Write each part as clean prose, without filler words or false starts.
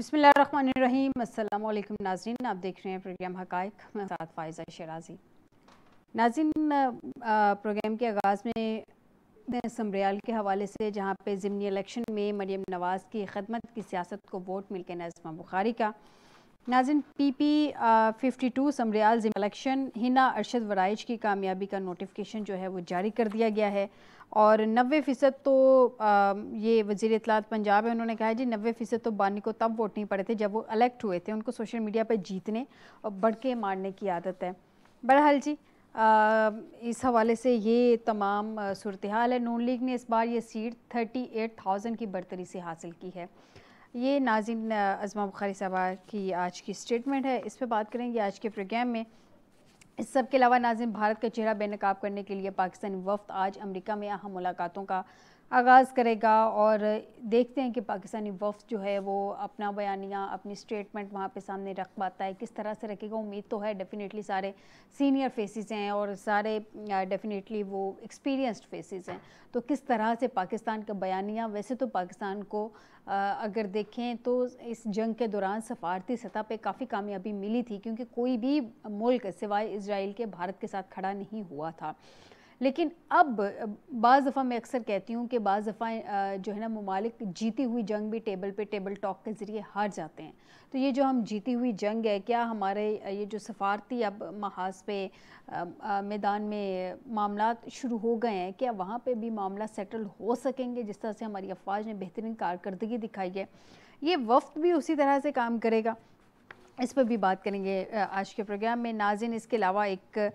बिस्मिल्लाहिर्रहमानिर्रहीम। अस्सलाम वालेकुम नाज़रीन, आप देख रहे हैं प्रोग्राम हक़ाइक़, मैं साथ फ़ाइज़ा शिराज़ी। नाज़रीन, प्रोग्राम के आगाज़ में समरियाल के हवाले से, जहाँ पे ज़िमनी इलेक्शन में मरियम नवाज़ की खदमत की सियासत को वोट मिल के नज़मा बुखारी का। नाज़रीन, PP 52 समरियाल ज़िमनी इलेक्शन, हिना अरशद वराइच की कामयाबी का नोटिफिकेशन जो है वो जारी कर दिया गया है और 90% तो ये वज़ीर इत्तलात पंजाब है, उन्होंने कहा है जी 90% तो बानी को तब वोट नहीं पड़े थे जब वो इलेक्ट हुए थे, उनको सोशल मीडिया पर जीतने और बढ़ के मारने की आदत है। बहरहाल जी, इस हवाले से ये तमाम सूरत हाल है। नून लीग ने इस बार ये सीट 38,000 की बरतरी से हासिल की है। ये नाज़रीन अज़मा बुखारी साहबा की आज की स्टेटमेंट है, इस पर बात करेंगे आज के प्रोग्राम में। इस सब के अलावा नाज़रीन, भारत का चेहरा बेनकाब करने के लिए पाकिस्तानी वफ़द आज अमेरिका में अहम मुलाकातों का आगाज़ करेगा और देखते हैं कि पाकिस्तानी वफ़द जो है वो अपना बयानिया, अपनी स्टेटमेंट वहाँ पे सामने रख पाता है, किस तरह से रखेगा। उम्मीद तो है, डेफिनेटली सारे सीनियर फेसेस हैं और सारे डेफिनेटली वो एक्सपीरियंस्ड फेसेस हैं, तो किस तरह से पाकिस्तान का बयानिया। वैसे तो पाकिस्तान को अगर देखें तो इस जंग के दौरान सफारती सतह पे काफ़ी कामयाबी मिली थी, क्योंकि कोई भी मुल्क सिवाय इजराइल के भारत के साथ खड़ा नहीं हुआ था। लेकिन अब बाज़ दफ़ा मैं अक्सर कहती हूँ कि बाज़ दफ़ा जो है ना, ममालिक जीती हुई जंग भी टेबल टॉक के ज़रिए हार जाते हैं। तो ये जो हम जीती हुई जंग है, क्या हमारे ये जो सफारती अब महाज पे मैदान में मामलात शुरू हो गए हैं, क्या वहाँ पे भी मामला सेटल हो सकेंगे जिस तरह से हमारी अफवाज ने बेहतरीन कारकर्दगी दिखाई है। ये वफ़द भी उसी तरह से काम करेगा, इस पर भी बात करेंगे आज के प्रोग्राम में। नाज़रीन, इसके अलावा एक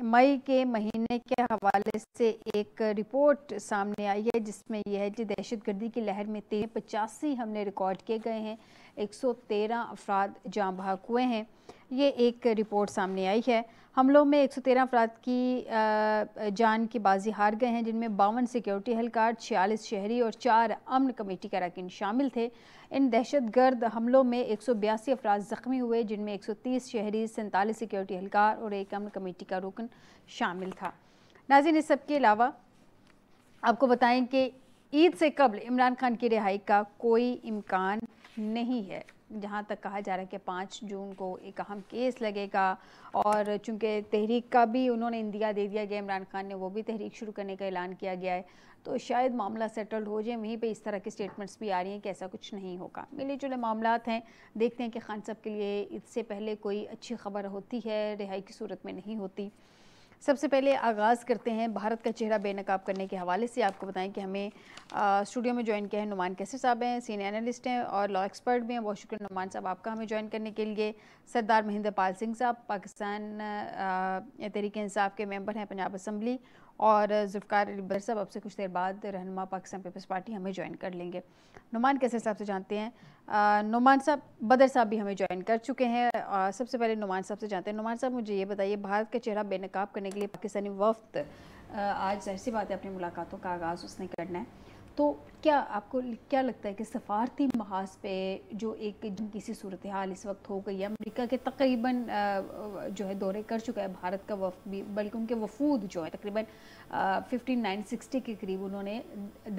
मई के महीने के हवाले से एक रिपोर्ट सामने आई है, जिसमें यह है कि दहशतगर्दी की लहर में 85 हमले रिकॉर्ड किए गए हैं, 113 अफराद जाँ बहक हुए हैं। ये एक रिपोर्ट सामने आई है। हमलों में 113 अफराद की जान की बाजी हार गए हैं, जिनमें 52 सिक्योरिटी एहलकार, 46 शहरी और 4 अमन कमेटी के अरकान शामिल थे। इन दहशतगर्द हमलों में 182 अफराद ज़ख्मी हुए, जिनमें 130 शहरी, 47 सिक्योरिटी एहलकार और 1 अमन कमेटी का रुकन शामिल था। नाज़रीन, इस सब के अलावा आपको बताएं कि ईद से कबल इमरान खान की रिहाई का कोई इम्कान नहीं है, जहाँ तक कहा जा रहा है कि 5 जून को एक अहम केस लगेगा और चूँकि तहरीक का भी उन्होंने इंदिया दे दिया गया, इमरान खान ने वो भी तहरीक शुरू करने का ऐलान किया गया है, तो शायद मामला सेटल्ड हो जाए। वहीं पे इस तरह की स्टेटमेंट्स भी आ रही हैं कि ऐसा कुछ नहीं होगा। मिले जुले मामलात हैं, देखते हैं कि खान साहब के लिए इससे पहले कोई अच्छी खबर होती है, रिहाई की सूरत में नहीं होती। सबसे पहले आगाज़ करते हैं भारत का चेहरा बेनकाब करने के हवाले से। आपको बताएं कि हमें स्टूडियो में ज्वाइन किया है नुमान कैसर साहब हैं, सीनियर एनालिस्ट हैं और लॉ एक्सपर्ट भी हैं। बहुत शुक्रिया नुमान साहब आपका हमें ज्वाइन करने के लिए। सरदार महेंद्र पाल सिंह साहब पाकिस्तान तहरीक इंसाफ के मेंबर हैं पंजाब असम्बली, और जुल्फ़िकार अली बदर साहब आपसे कुछ देर बाद रहनुमा पाकिस्तान पीपल्स पार्टी हमें ज्वाइन कर लेंगे। नुमान कैसर साहब से जानते हैं, नुमान साहब बदर साहब भी हमें ज्वाइन कर चुके हैं। सबसे पहले नुमान साहब से जानते हैं। नुमान साहब, मुझे ये बताइए, भारत का चेहरा बेनकाब करने के लिए पाकिस्तानी वफ़द आज ज़ाहिर सी बात है अपनी मुलाकातों का आगाज़ उसने करना है, तो क्या आपको क्या लगता है कि सफारती महाज पे जो एक किसी सूरत हाल इस वक्त हो गई है, अमेरिका के तकरीबन जो है दौरे कर चुका है भारत का वफ़द भी, बल्कि उनके वफूद जो है तकरीबन 5960 के करीब उन्होंने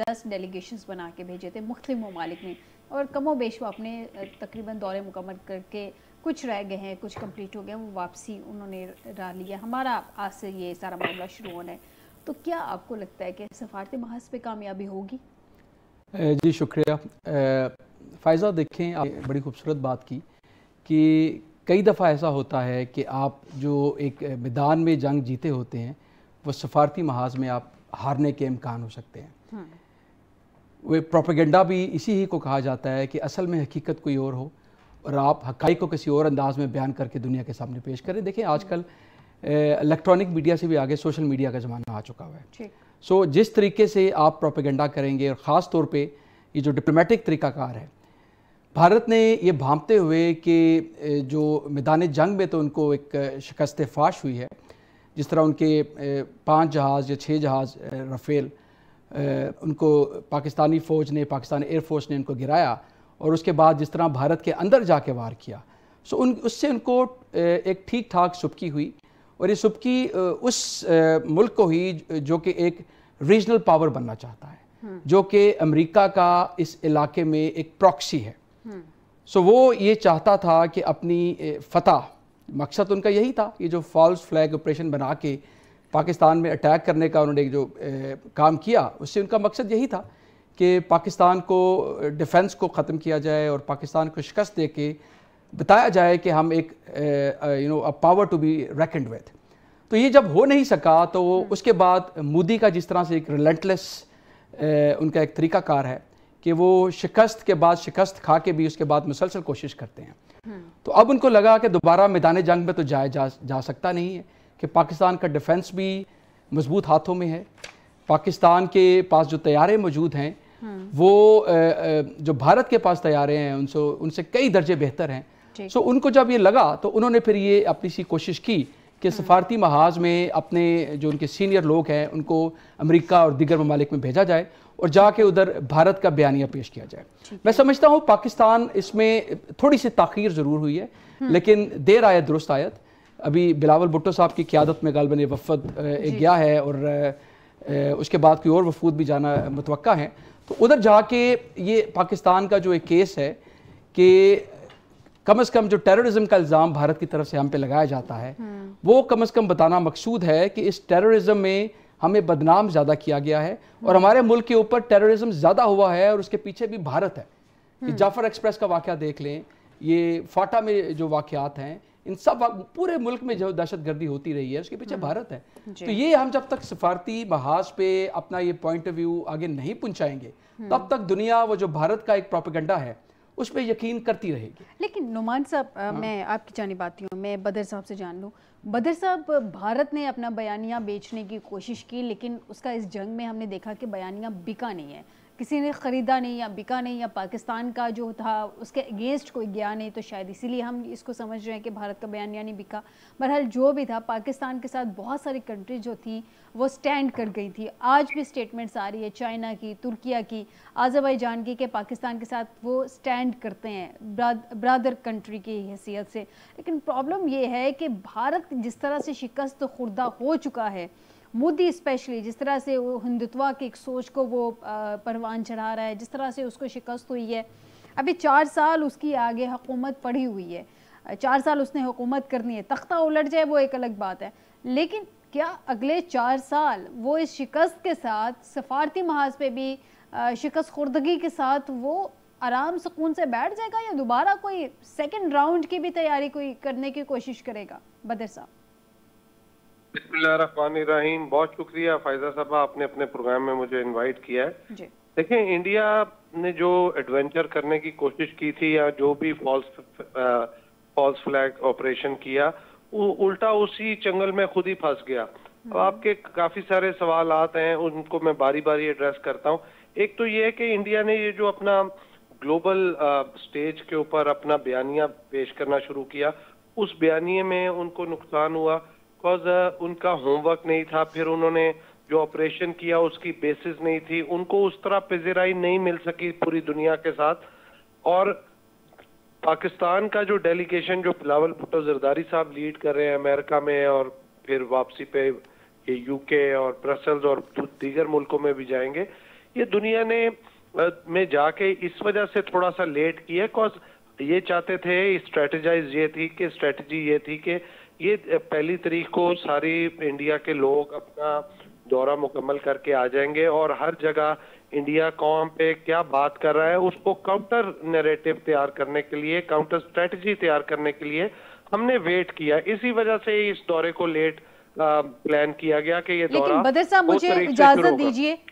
10 डेलीगेशंस बना के भेजे थे मुख्तलिफ ममालिक में, और कमो बेश वो अपने तकरीबन दौरे मुकम्मल करके कुछ रह गए हैं, कुछ कंप्लीट हो गया, वो वापसी उन्होंने रा लिया। हमारा आज से ये सारा मामला शुरू होना है, तो क्या आपको लगता है कि सफारती महाज पे कामयाबी होगी? जी शुक्रिया। फ़ायज़ा, देखें, आपने बड़ी खूबसूरत बात की कि कई दफ़ा ऐसा होता है कि आप जो एक मैदान में जंग जीते होते हैं, वो सफारती महाज में आप हारने के इम्कान हो सकते हैं। वो प्रोपेगेंडा भी इसी ही को कहा जाता है कि असल में हकीकत कोई और हो और आप हक़ाइक़ को किसी और अंदाज में बयान करके दुनिया के सामने पेश करें। देखें, आजकल इलेक्ट्रॉनिक मीडिया से भी आगे सोशल मीडिया का ज़माना आ चुका हुआ है। सो जिस तरीके से आप प्रोपेगेंडा करेंगे, और ख़ास तौर पे ये जो डिप्लोमेटिक तरीक़ाकार है, भारत ने ये भांपते हुए कि जो मैदान जंग में तो उनको एक शिकस्त फाश हुई है, जिस तरह उनके 5 जहाज़ या 6 जहाज़ राफेल उनको पाकिस्तानी फ़ौज ने, पाकिस्तानी एयरफोर्स ने उनको गिराया, और उसके बाद जिस तरह भारत के अंदर जाके वार किया, सो उससे उनको एक ठीक ठाक सुबकी हुई, और ये सुबकी उस मुल्क को हुई जो कि एक रीजनल पावर बनना चाहता है, जो कि अमेरिका का इस इलाके में एक प्रॉक्सी है। सो वो ये चाहता था कि अपनी फतह, मकसद उनका यही था, ये जो फॉल्स फ्लैग ऑपरेशन बना के पाकिस्तान में अटैक करने का उन्होंने जो काम किया, उससे उनका मकसद यही था कि पाकिस्तान को डिफेंस को ख़त्म किया जाए और पाकिस्तान को शिकस्त दे के बताया जाए कि हम एक a power to be reckoned with. तो ये जब हो नहीं सका तो उसके बाद मोदी का जिस तरह से एक रिलेंटलेस उनका एक तरीक़ाकार है कि वो शिकस्त के बाद शिकस्त खा के भी उसके बाद मुसलसल कोशिश करते हैं। तो अब उनको लगा कि दोबारा मैदान जंग में तो जा सकता नहीं है, कि पाकिस्तान का डिफेंस भी मजबूत हाथों में है, पाकिस्तान के पास जो तैयारे मौजूद हैं वो जो भारत के पास तैयारे हैं उनसे कई दर्जे बेहतर हैं। सो उनको जब ये लगा तो उन्होंने फिर ये अपनी सी कोशिश की कि सफारती महाज में अपने जो उनके सीनियर लोग हैं उनको अमेरिका और दीगर ममालिक में भेजा जाए और जाके उधर भारत का बयानिया पेश किया जाए। मैं समझता हूँ पाकिस्तान इसमें थोड़ी सी ताख़ीर ज़रूर हुई है, लेकिन देर आयत दुरुस्त आयत। अभी बिलावल भुट्टो साहब की क़यादत में गालबन ये वफ़द गया है और उसके बाद कोई और वफूद भी जाना मुतवक्का है। तो उधर जाके ये पाकिस्तान का जो एक केस है कि कम से कम जो टेररिज्म का इल्ज़ाम भारत की तरफ से हम पे लगाया जाता है वो कम से कम बताना मकसूद है कि इस टेररिज्म में हमें बदनाम ज़्यादा किया गया है और हमारे मुल्क के ऊपर टेररिज्म ज़्यादा हुआ है और उसके पीछे भी भारत है। ये जाफर एक्सप्रेस का वाक़या देख लें, ये फाटा में जो वाक़यात हैं, इन सब पूरे मुल्क में जो दहशतगर्दी होती रही है उसके पीछे भारत है। तो ये हम जब तक सफारती महाज पे अपना ये पॉइंट ऑफ व्यू आगे नहीं पहुँचाएंगे तब तक दुनिया वो जो भारत का एक प्रोपेगेंडा है उस पर यकीन करती रहेगी। लेकिन नुमान साहब, मैं आपकी जानिब आती हूँ, मैं बदर साहब से जान लूँ। बदर साहब, भारत ने अपना बयानिया बेचने की कोशिश की, लेकिन उसका इस जंग में हमने देखा कि बयानिया बिका नहीं है, किसी ने ख़रीदा नहीं या बिका नहीं, या पाकिस्तान का जो था उसके अगेंस्ट कोई गया नहीं, तो शायद इसीलिए हम इसको समझ रहे हैं कि भारत का बयानिया नहीं बिका। बहरहाल जो भी था, पाकिस्तान के साथ बहुत सारी कंट्रीज जो थी वो स्टैंड कर गई थी। आज भी स्टेटमेंट्स आ रही है चाइना की, तुर्किया की, आज़रबाईजान की, कि पाकिस्तान के साथ वो स्टैंड करते हैं ब्रादर कंट्री की हैसियत से। लेकिन प्रॉब्लम ये है कि भारत जिस तरह से शिकस्त खुर्दा हो चुका है, मोदी स्पेशली जिस तरह से वो हिंदुत्व की एक सोच को वो परवान चढ़ा रहा है, जिस तरह से उसको शिकस्त हुई है, अभी 4 साल उसकी आगे हुकूमत पड़ी हुई है, 4 साल उसने हुकूमत करनी है। तख्ता उलट जाए वो एक अलग बात है, लेकिन क्या अगले 4 साल वो इस शिकस्त के साथ, सफारती महाज पे भी शिकस्त खुर्दगी के साथ, वो आराम सुकून से बैठ जाएगा या दोबारा कोई सेकंड राउंड की भी तैयारी कोई करने की कोशिश करेगा? बदर साहब। बिस्मिल्लाहिर्रहमानिर्रहीम। बहुत शुक्रिया फायजा साहब, आपने अपने प्रोग्राम में मुझे इनवाइट किया है। देखें, इंडिया ने जो एडवेंचर करने की कोशिश की थी या जो भी फॉल्स फ्लैग ऑपरेशन किया, वो उल्टा उसी चंगल में खुद ही फंस गया। अब आपके काफी सारे सवाल आते हैं, उनको मैं बारी बारी एड्रेस करता हूँ। एक तो ये है कि इंडिया ने ये जो अपना ग्लोबल स्टेज के ऊपर अपना बयानिया पेश करना शुरू किया, उस बयानिए में उनको नुकसान हुआ बिकॉज उनका होमवर्क नहीं था। फिर उन्होंने जो ऑपरेशन किया उसकी बेसिस नहीं थी, उनको उस तरह पेज़राई नहीं मिल सकी पूरी दुनिया के साथ। और पाकिस्तान का जो डेलीगेशन जो बिलावल भुट्टो जरदारी साहब लीड कर रहे हैं अमेरिका में, और फिर वापसी पे ये यूके और ब्रसल्स और दीगर मुल्कों में भी जाएंगे, ये दुनिया ने में जाके इस वजह से थोड़ा सा लेट किया बिकॉज ये चाहते थे, स्ट्रेटजी ये थी कि ये 1 तारीख को सारी इंडिया के लोग अपना दौरा मुकम्मल करके आ जाएंगे और हर जगह इंडिया कौम पे क्या बात कर रहा है उसको काउंटर नैरेटिव तैयार करने के लिए, काउंटर स्ट्रेटजी तैयार करने के लिए हमने वेट किया। इसी वजह से इस दौरे को लेट प्लान किया गया कि ये दौरा। बदर साहब, मुझे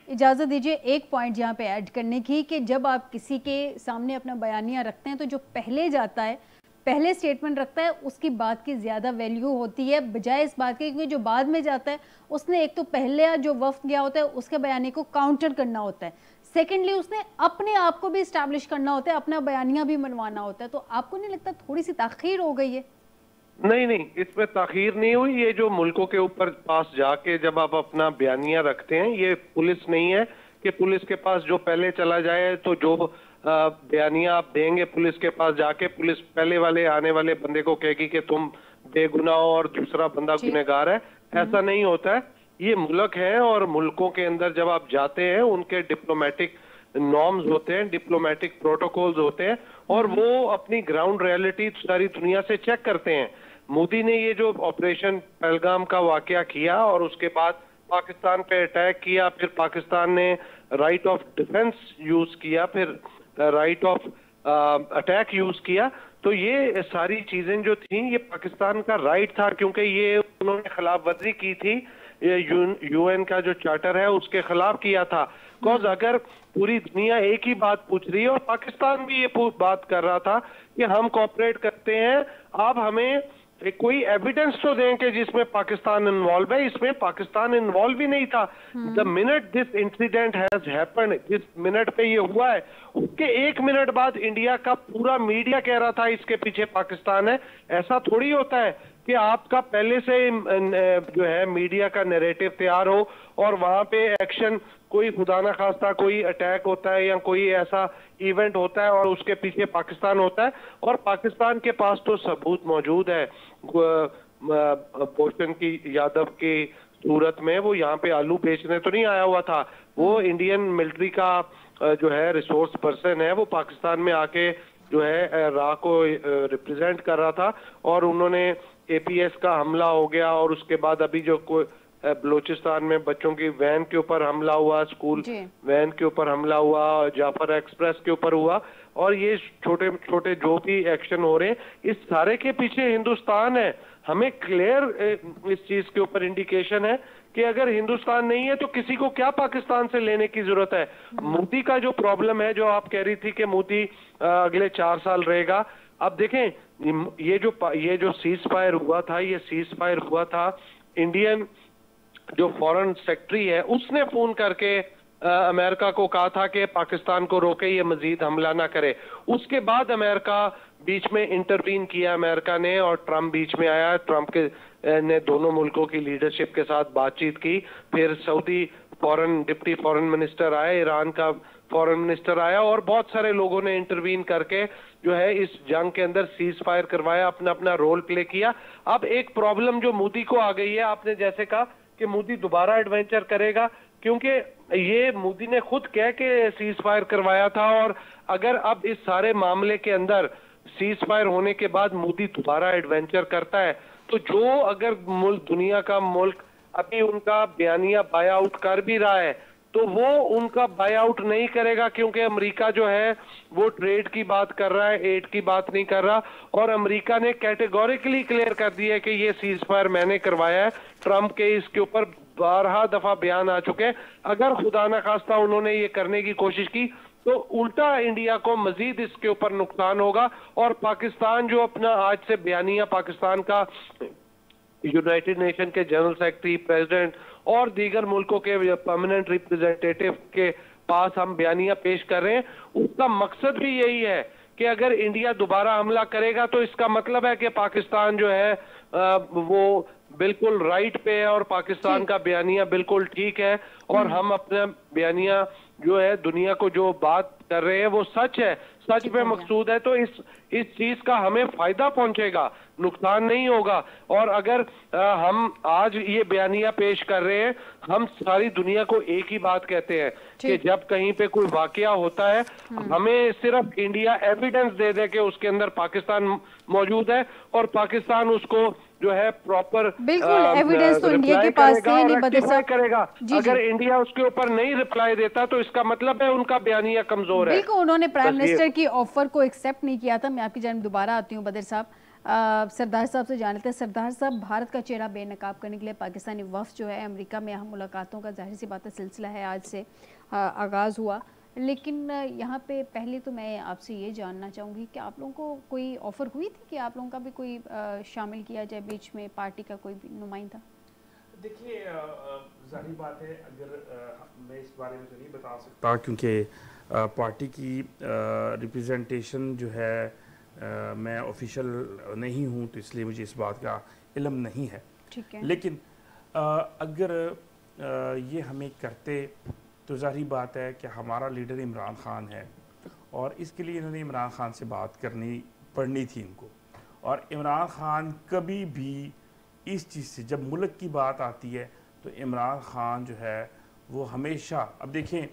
इजाजत दीजिए एक पॉइंट यहाँ पे ऐड करने की, कि जब आप किसी के सामने अपना बयानिया रखते हैं तो जो पहले जाता है, पहले स्टेटमेंट रखता है, उसकी बात की ज़्यादा वैल्यू होती है बजाय इस बात के, क्योंकि जो बाद में जाता है उसने एक तो पहले जो वफ्द गया होता है उसके बयानी को काउंटर करना होता है, सेकेंडली उसने अपने आप को भी इस्टेब्लिश करना होता है, अपना बयानिया भी मनवाना होता है। तो आपको नहीं लगता थोड़ी सी ताखीर हो गई है? नहीं, इसमें ताखीर नहीं हुई। ये जो मुल्कों के ऊपर पास जाके जब आप अपना बयानिया रखते हैं, ये पुलिस नहीं है कि पुलिस के पास जो पहले चला जाए तो जो बयानिया आप देंगे पुलिस के पास जाके, पुलिस पहले वाले आने वाले बंदे को कहेगी कि तुम बेगुनाह हो और दूसरा बंदा गुनहगार है। ऐसा नहीं होता है। ये मुल्क है और मुल्कों के अंदर जब आप जाते हैं उनके डिप्लोमेटिक नॉर्म्स होते हैं, डिप्लोमेटिक प्रोटोकॉल्स होते हैं, और वो अपनी ग्राउंड रियलिटी सारी दुनिया से चेक करते हैं। मोदी ने ये जो ऑपरेशन पहलगाम का वाकया किया और उसके बाद पाकिस्तान पे अटैक किया, फिर पाकिस्तान ने राइट ऑफ डिफेंस यूज किया, फिर राइट ऑफ अटैक यूज किया, तो ये सारी चीजें जो थी ये पाकिस्तान का राइट था, क्योंकि ये उन्होंने खिलाफवर्जी की थी, यूएन का जो चार्टर है उसके खिलाफ किया था। बिकॉज अगर पूरी दुनिया एक ही बात पूछ रही है और पाकिस्तान भी ये बात कर रहा था कि हम कोऑपरेट करते हैं, आप हमें कोई एविडेंस तो दें कि जिसमें पाकिस्तान इन्वॉल्व है। इसमें पाकिस्तान इन्वॉल्व ही नहीं था। The minute this incident has happened, जिस मिनट पे ये हुआ है उसके 1 मिनट बाद इंडिया का पूरा मीडिया कह रहा था इसके पीछे पाकिस्तान है। ऐसा थोड़ी होता है कि आपका पहले से जो है मीडिया का नैरेटिव तैयार हो और वहां पे एक्शन, कोई खुदा ना खास्ता कोई अटैक होता है या कोई ऐसा इवेंट होता है और उसके पीछे पाकिस्तान होता है, और पाकिस्तान के पास तो सबूत मौजूद है। पोषण की यादव की सूरत में वो यहाँ पे आलू बेचने तो नहीं आया हुआ था, वो इंडियन मिलिट्री का जो है रिसोर्स पर्सन है, वो पाकिस्तान में आके जो है राह को रिप्रेजेंट कर रहा था। और उन्होंने एपीएस का हमला हो गया और उसके बाद अभी जो बलूचिस्तान में बच्चों की वैन के ऊपर हमला हुआ, स्कूल वैन के ऊपर हमला हुआ, जाफर एक्सप्रेस के ऊपर हुआ, और ये छोटे छोटे जो भी एक्शन हो रहे हैं इस सारे के पीछे हिंदुस्तान है। हमें क्लियर इस चीज के ऊपर इंडिकेशन है कि अगर हिंदुस्तान नहीं है तो किसी को क्या पाकिस्तान से लेने की जरूरत है। मोदी का जो प्रॉब्लम है, जो आप कह रही थी कि मोदी अगले 4 साल रहेगा, अब देखें ये जो सीज फायर हुआ था, ये सीज फायर हुआ था, इंडियन जो फॉरेन सेक्रेटरी है उसने फोन करके अमेरिका को कहा था कि पाकिस्तान को रोके, ये मजीद हमला ना करे। उसके बाद अमेरिका बीच में इंटरवीन किया अमेरिका ने, और ट्रंप बीच में आया। ट्रंप ने दोनों मुल्कों की लीडरशिप के साथ बातचीत की, फिर सऊदी डिप्टी फॉरेन मिनिस्टर आए, ईरान का फॉरेन मिनिस्टर आया, और बहुत सारे लोगों ने इंटरवीन करके जो है इस जंग के अंदर सीज फायर करवाया, अपना अपना रोल प्ले किया। अब एक प्रॉब्लम जो मोदी को आ गई है, आपने जैसे कहा कि मोदी दोबारा एडवेंचर करेगा, क्योंकि ये मोदी ने खुद कह के सीज फायर करवाया था, और अगर अब इस सारे मामले के अंदर सीज फायर होने के बाद मोदी दोबारा एडवेंचर करता है, तो जो अगर दुनिया का मुल्क अभी उनका बयानिया बाय आउट कर भी रहा है, तो वो उनका बाय आउट नहीं करेगा, क्योंकि अमेरिका जो है वो ट्रेड की बात कर रहा है, एड की बात नहीं कर रहा। और अमेरिका ने कैटेगोरिकली क्लियर कर दिया है कि ये सीज फायर मैंने करवाया है। ट्रंप के इसके ऊपर 12 दफा बयान आ चुके हैं। अगर खुदा ना खास्ता उन्होंने ये करने की कोशिश की तो उल्टा इंडिया को मजीद इसके ऊपर नुकसान होगा, और पाकिस्तान जो अपना आज से बयानिया पाकिस्तान का यूनाइटेड नेशन के जनरल सेक्रेटरी, प्रेसिडेंट और दीगर मुल्कों के परमानेंट रिप्रेजेंटेटिव के पास हम बयानिया पेश कर रहे हैं, उसका मकसद भी यही है कि अगर इंडिया दोबारा हमला करेगा तो इसका मतलब है कि पाकिस्तान जो है वो बिल्कुल राइट पे है और पाकिस्तान का बयानिया बिल्कुल ठीक है, और हम अपना बयानिया जो है दुनिया को जो बात कर रहे हैं वो सच है, सच पे मकसूद है। तो इस चीज का हमें फायदा पहुंचेगा, नुकसान नहीं होगा। और अगर हम आज ये बयानिया पेश कर रहे हैं, हम सारी दुनिया को एक ही बात कहते हैं कि जब कहीं पे कोई वाकया होता है, हमें सिर्फ इंडिया एविडेंस दे दे कि उसके अंदर पाकिस्तान मौजूद है, और पाकिस्तान उसको जो है प्रॉपर बिल्कुल एविडेंस तो इंडिया के पास है नहीं, बदर साहब करेगा। अगर इंडिया उसके ऊपर नहीं रिप्लाई देता तो इसका मतलब है उनका बयानिया कमजोर है। बिल्कुल, उन्होंने प्राइम मिनिस्टर की ऑफर को एक्सेप्ट नहीं किया था। मैं आपकी जानिब दोबारा आती हूँ बदर साहब। सरदार साहब से जान लेते हैं। सरदार साहब, भारत का चेहरा बेनकाब करने के लिए पाकिस्तानी वफ्द जो है अमेरिका में अहम मुलाकातों का जाहिर सी बात है सिलसिला है, आज से आगाज़ हुआ, लेकिन यहाँ पे पहले तो मैं आपसे ये जानना चाहूँगी कि आप लोगों को कोई ऑफ़र हुई थी कि आप लोगों का भी कोई शामिल किया जाए बीच में, पार्टी का कोई भी नुमाइंदा? देखिए, जाहिर बात है, अगर मैं इस बारे में तो नहीं बता सकता क्योंकि पार्टी की रिप्रेजेंटेशन जो है मैं ऑफिशियल नहीं हूँ, तो इसलिए मुझे इस बात का इल्म नहीं है। ठीक है। लेकिन अगर ये हमें करते तो जाहिर बात है कि हमारा लीडर इमरान खान है, और इसके लिए इन्होंने इमरान खान से बात करनी पड़नी थी इनको। और इमरान खान कभी भी इस चीज़ से, जब मुल्क की बात आती है तो इमरान खान जो है वो हमेशा, अब देखें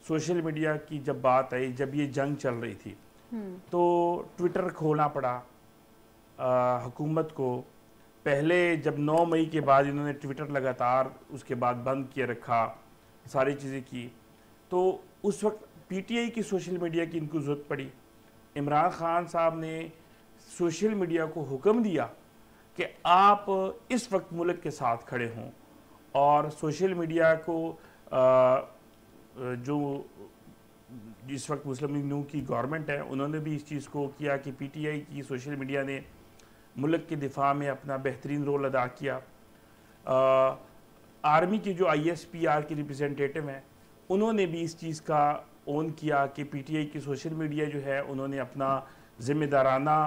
सोशल मीडिया की जब बात आई, जब ये जंग चल रही थी तो ट्विटर खोलना पड़ा हुकूमत को। पहले जब 9 मई के बाद इन्होंने ट्विटर लगातार उसके बाद बंद किए रखा, सारी चीज़ें की, तो उस वक्त पीटीआई की सोशल मीडिया की इनको ज़रूरत पड़ी। इमरान खान साहब ने सोशल मीडिया को हुक्म दिया कि आप इस वक्त मुल्क के साथ खड़े हों, और सोशल मीडिया को जो जिस वक्त मुस्लिम लीग नून की गवर्नमेंट है उन्होंने भी इस चीज़ को किया कि पीटीआई की सोशल मीडिया ने मुल्क के दिफा में अपना बेहतरीन रोल अदा किया। आर्मी के जो ISPR के रिप्रेजेंटेटिव हैं उन्होंने भी इस चीज़ का ओन किया कि पीटीआई की सोशल मीडिया जो है उन्होंने अपना ज़िम्मेदाराना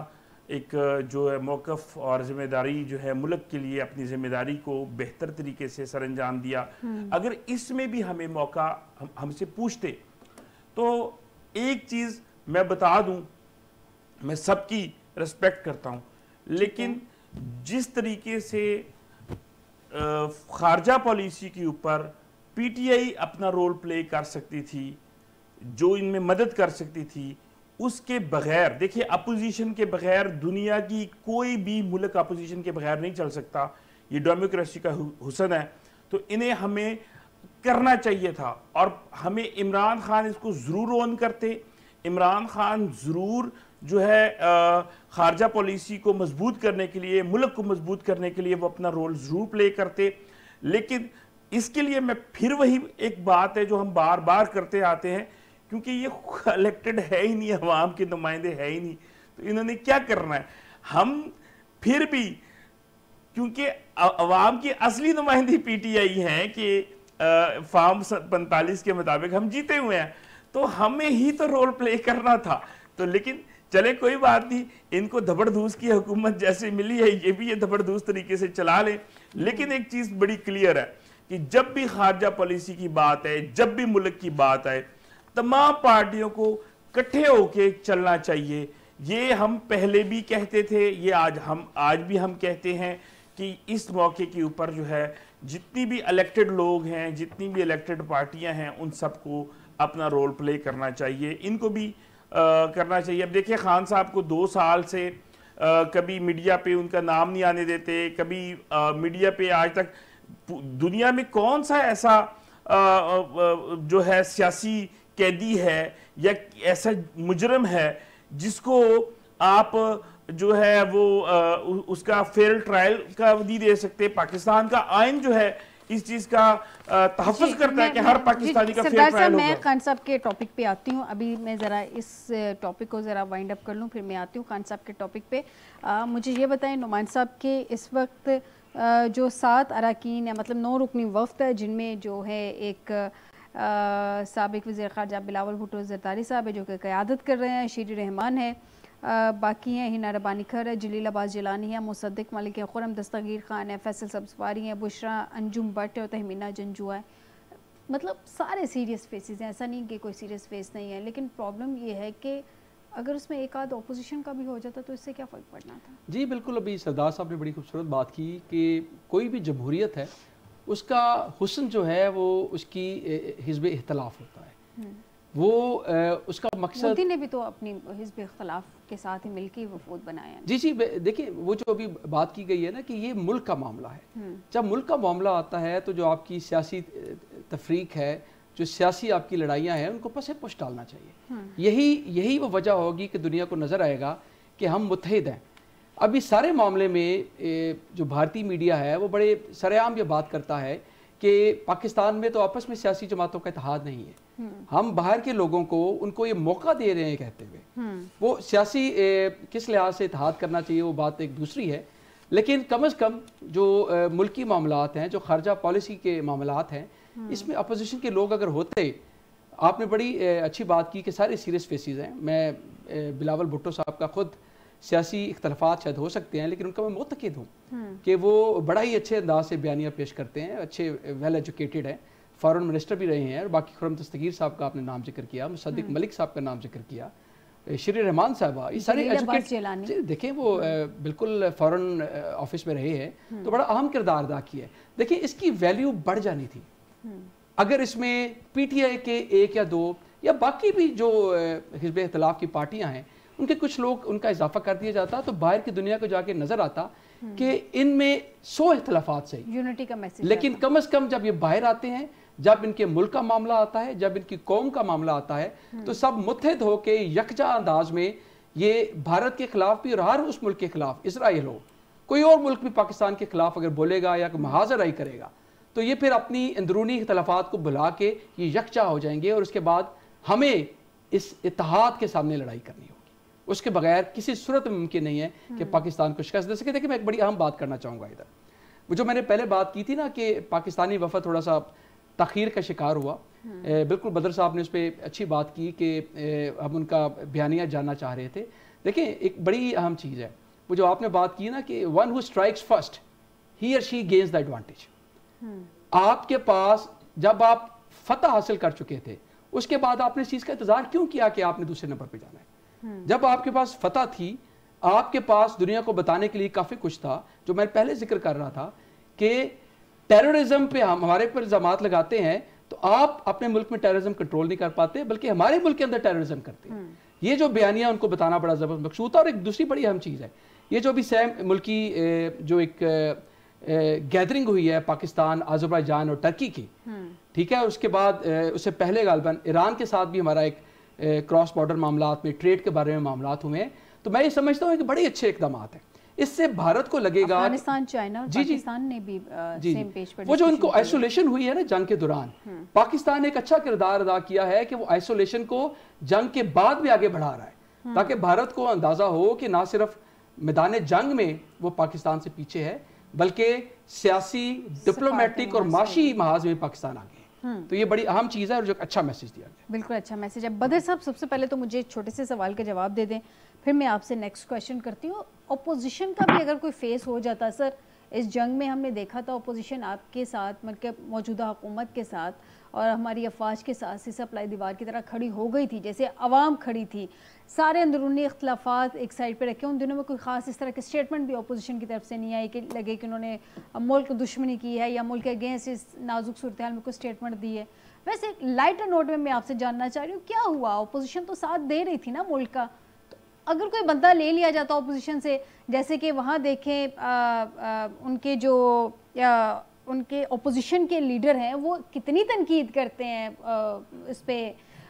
एक जो है मौक़िफ़ और ज़िम्मेदारी जो है मुल्क के लिए अपनी ज़िम्मेदारी को बेहतर तरीके से सरअंजाम दिया। अगर इसमें भी हमें मौका हमसे पूछते तो एक चीज़ मैं बता दूं, मैं सबकी रिस्पेक्ट करता हूं, लेकिन जिस तरीके से खारजा पॉलिसी के ऊपर पीटीआई अपना रोल प्ले कर सकती थी, जो इनमें मदद कर सकती थी, उसके बगैर, देखिए अपोजिशन के बगैर दुनिया की कोई भी मुल्क अपोजिशन के बगैर नहीं चल सकता, ये डेमोक्रेसी का हुसन है। तो इन्हें हमें करना चाहिए था और हमें इमरान खान इसको ज़रूर ऑन करते। इमरान खान ज़रूर जो है खारजा पॉलिसी को मजबूत करने के लिए, मुल्क को मजबूत करने के लिए वो अपना रोल ज़रूर प्ले करते। लेकिन इसके लिए मैं फिर वही एक बात है जो हम बार बार करते आते हैं, क्योंकि ये इलेक्टेड है ही नहीं, अवाम के नुमाइंदे है ही नहीं, तो इन्होंने क्या करना है। हम फिर भी, क्योंकि अवाम की असली नुमाइंदी पीटीआई है कि फॉर्म 45 के मुताबिक हम जीते हुए हैं, तो हमें ही तो रोल प्ले करना था। तो लेकिन चले कोई बात नहीं, इनको धबड़धूस की हुकूमत जैसे मिली है ये भी ये धबड़धूस तरीके से चला लें। लेकिन एक चीज़ बड़ी क्लियर है कि जब भी खारजा पॉलिसी की बात है, जब भी मुल्क की बात आए, तमाम पार्टियों को इकट्ठे होके चलना चाहिए। ये हम पहले भी कहते थे, ये आज भी हम कहते हैं कि इस मौके के ऊपर जो है जितनी भी इलेक्टेड लोग हैं, जितनी भी इलेक्टेड पार्टियां हैं, उन सबको अपना रोल प्ले करना चाहिए, इनको भी करना चाहिए। अब देखिए खान साहब को 2 साल से कभी मीडिया पे उनका नाम नहीं आने देते, कभी मीडिया पे, आज तक दुनिया में कौन सा ऐसा जो है सियासी कैदी है या ऐसा मुजरम है जिसको आप जो है वो उसका फेयर ट्रायल का नहीं दे सकते। पाकिस्तान का आइन जो है इस चीज का तहफ़्फ़ुज़ करता है कि हर पाकिस्तानी का फेयर ट्रायल होगा। मैं खान साहब के टॉपिक पे आती हूँ, अभी मैं ज़रा इस टॉपिक को ज़रा वाइंड अप कर लूँ, फिर मैं आती हूँ खान साहब के टॉपिक पे। मुझे ये बताएं नुमान साहब के इस वक्त जो 7 अरकान या मतलब 9 रुकनी वफ्द है, जिनमें जो है एक साबिक़ वज़ीर ख़ारजा बिलावल भुट्टो ज़रदारी साहब है जो कि क़यादत कर रहे हैं, शीरी रहमान है, बाकी हैं हिना रबानी खर है, जलील अब्बास जिलानी है, मुसद्दिक मलिक है, खुरम दस्तगीर खान है, फैसल सब्ज़वारी है, बुशरा अंजुम भट्ट है और तहमीना जंजुआ है। मतलब सारे सीरियस फेसेस हैं, ऐसा नहीं कि कोई सीरियस फेस नहीं है, लेकिन प्रॉब्लम ये है कि अगर उसमें एक आध ऑपोजिशन का भी हो जाता तो इससे क्या फ़र्क पड़ना था। जी बिल्कुल, अभी सरदार साहब ने बड़ी खूबसूरत बात की कि कोई भी जमहूरियत है उसका हुस्न जो है वो उसकी हिज़्ब इख्तलाफ होता है। वो उसका मकसद, मोदी ने भी तो अपनी हिज़्ब इख्तलाफ के साथ ही मिलकर वफूद बनाया। जी देखिए, वो जो अभी बात की गई है ना कि ये मुल्क का मामला है। जब मुल्क का मामला आता है तो जो आपकी सियासी तफरीक है, जो सियासी आपकी लड़ाइयाँ हैं, उनको पसे पुश डालना चाहिए। यही वो वजह होगी कि दुनिया को नज़र आएगा कि हम मुत्तहिद हैं। अब इस सारे मामले में जो भारतीय मीडिया है वो बड़े सरेआम ये बात करता है कि पाकिस्तान में तो आपस में सियासी जमातों का इत्तेहाद नहीं है, हम बाहर के लोगों को उनको ये मौका दे रहे हैं कहते हुए। वो सियासी किस लिहाज से इत्तेहाद करना चाहिए वो बात एक दूसरी है, लेकिन कम अज़ कम जो मुल्की मामलात हैं, जो खारजा पॉलिसी के मामलात हैं, इसमें अपोजिशन के लोग अगर होते, आपने बड़ी अच्छी बात की कि सारे सीरियस फेसेस हैं। मैं बिलावल भुट्टो साहब का खुद सियासी इख्तलाफात शायद हो सकते हैं, लेकिन उनका मैं मुतक़िद हूँ कि वो बड़ा ही अच्छे अंदाज से बयानियाँ पेश करते हैं, अच्छे वेल एजुकेटेड हैं, फॉरेन मिनिस्टर भी रहे हैं। और बाकी खुरम दस्तगीर साहब का आपने नाम जिक्र किया, मुसद्दिक मलिक साहब का नाम जिक्र किया, शीरी रहमान साहबा, ये सारे एजुकेटेड, देखें वो बिल्कुल फॉरेन ऑफिस में रहे हैं, तो बड़ा अहम किरदार अदा किया है। देखिए इसकी वैल्यू बढ़ जानी थी अगर इसमें पीटीआई के 1 या 2 या बाकी भी जो हिज़्ब इख्तिलाफ की पार्टियां हैं उनके कुछ लोग उनका इजाफा कर दिया जाता, तो बाहर की दुनिया को जाके नजर आता कि इनमें 100 इख्तिलाफात से यूनिटी का मैसेज, लेकिन कम से कम जब ये बाहर आते हैं, जब इनके मुल्क का मामला आता है, जब इनकी कौम का मामला आता है, तो सब मुत्तहिद होके यकजा अंदाज में ये भारत के खिलाफ भी और हर उस मुल्क के खिलाफ, इसराइल हो, कोई और मुल्क भी पाकिस्तान के खिलाफ अगर बोलेगा या मुहाज़राई करेगा, तो ये फिर अपनी अंदरूनी इख्तिलाफात को बुला के ये यकजा हो जाएंगे और उसके बाद हमें इस इत्तेहाद के सामने लड़ाई करनी होगी। उसके बगैर किसी सूरत में मुमकिन नहीं है कि पाकिस्तान को शिकस्त दे सके। देखिए, मैं एक बड़ी अहम बात करना चाहूँगा इधर, वो जो मैंने पहले बात की थी ना कि पाकिस्तानी वफद थोड़ा सा तखीर का शिकार हुआ। बिल्कुल बदर साहब ने उस पर अच्छी बात की कि हम उनका बयानिया जानना चाह रहे थे। देखिए, एक बड़ी अहम चीज़ है वो जो आपने बात की ना कि वन हु स्ट्राइक्स फर्स्ट ही और शी गेन्स द एडवांटेज। आपके पास जब आप फतह हासिल कर चुके थे, उसके बाद आपने इस चीज़ का इंतजार क्यों किया कि आपने दूसरे नंबर पर जाना है? जब आपके पास फतह थी, आपके पास दुनिया को बताने के लिए काफ़ी कुछ था। जो मैं पहले जिक्र कर रहा था कि टेररिज्म पे हम हमारे पर इल्ज़ामात लगाते हैं, तो आप अपने मुल्क में टेररिज्म कंट्रोल नहीं कर पाते, बल्कि हमारे मुल्क के अंदर टेररिज्म करते हैं। ये जो बयानिया उनको बताना बड़ा ज़बरदस्त मकसूद था। और एक दूसरी बड़ी अहम चीज़ है, ये जो भी सैम मुल्की जो एक गैदरिंग हुई है पाकिस्तान, अज़रबैजान और टर्की की, ठीक है, उसके बाद उससे पहले गालबन ईरान के साथ भी हमारा एक क्रॉस बॉर्डर मामलात में ट्रेड के बारे में मामलात हुए हैं। तो मैं ये समझता हूँ कि बड़े अच्छे इकदाम हैं। इससे भारत को लगेगा अफगानिस्तान, चाइना और पाकिस्तान ने भी सेम पेज पर वो जो उनको आइसोलेशन हुई है ना जंग के दौरान, पाकिस्तान ने एक अच्छा किरदार अदा किया है कि वो आइसोलेशन को जंग के बाद भी आगे बढ़ा रहा है, ताकि भारत को अंदाजा हो कि ना सिर्फ मैदान जंग में वो पाकिस्तान से पीछे है, बल्कि सियासी, डिप्लोमेटिक और माशी महाज में पाकिस्तान आगे है। तो ये बड़ी अहम चीज़ है और जो अच्छा मैसेज दिया गया। बिल्कुल अच्छा मैसेज है। बदर साहब, सबसे पहले तो मुझे एक छोटे से सवाल का जवाब दे दें, फिर मैं आपसे नेक्स्ट क्वेश्चन करती हूँ। अपोजिशन का भी अगर कोई फेस हो जाता, सर इस जंग में हमने देखा था अपोजिशन आपके साथ, मतलब मौजूदा हुकूमत के साथ और हमारी अफवाज के साथ सीसा प्लाई दीवार की तरह खड़ी हो गई थी, जैसे अवाम खड़ी थी, सारे अंदरूनी इख्तलाफात एक साइड पे रखे। उन दिनों में कोई ख़ास इस तरह के स्टेटमेंट भी अपोजिशन की तरफ से नहीं आए कि लगे कि उन्होंने मुल्क दुश्मनी की है या मुल्क के अगेंस्ट इस नाजुक सूरत हाल में कोई स्टेटमेंट दी है। वैसे लाइटर नोट में मैं आपसे जानना चाह रही हूँ, क्या हुआ? अपोजिशन तो साथ दे रही थी ना मुल्क का, तो अगर कोई बंदा ले लिया जाता अपोजिशन से, जैसे कि वहाँ देखें उनके जो उनके अपोजिशन के लीडर हैं वो कितनी तनकीद करते हैं इस पे